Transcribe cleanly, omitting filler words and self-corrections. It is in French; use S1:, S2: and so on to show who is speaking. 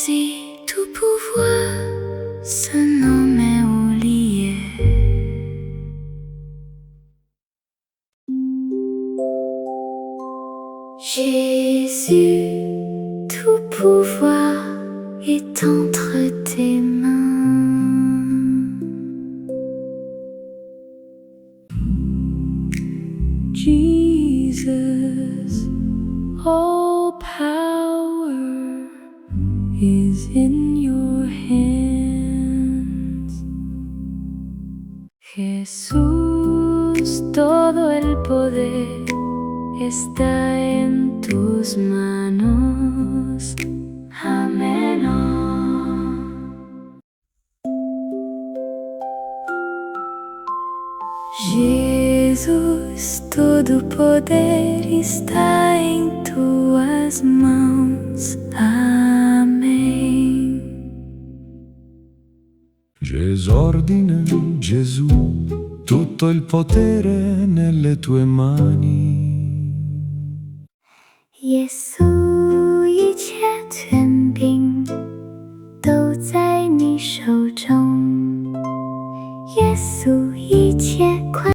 S1: Jésus, tout pouvoir, ce nom est oublié. Jésus, tout pouvoir est entre tes mains. Jesus, all power is in your hands. Jesús, todo el poder está en tus manos. Amén. Jesús, todo poder está en tuas mãos. Amém.
S2: Gesordine, Gesù, tutto il potere nelle tue mani.
S1: Gesù.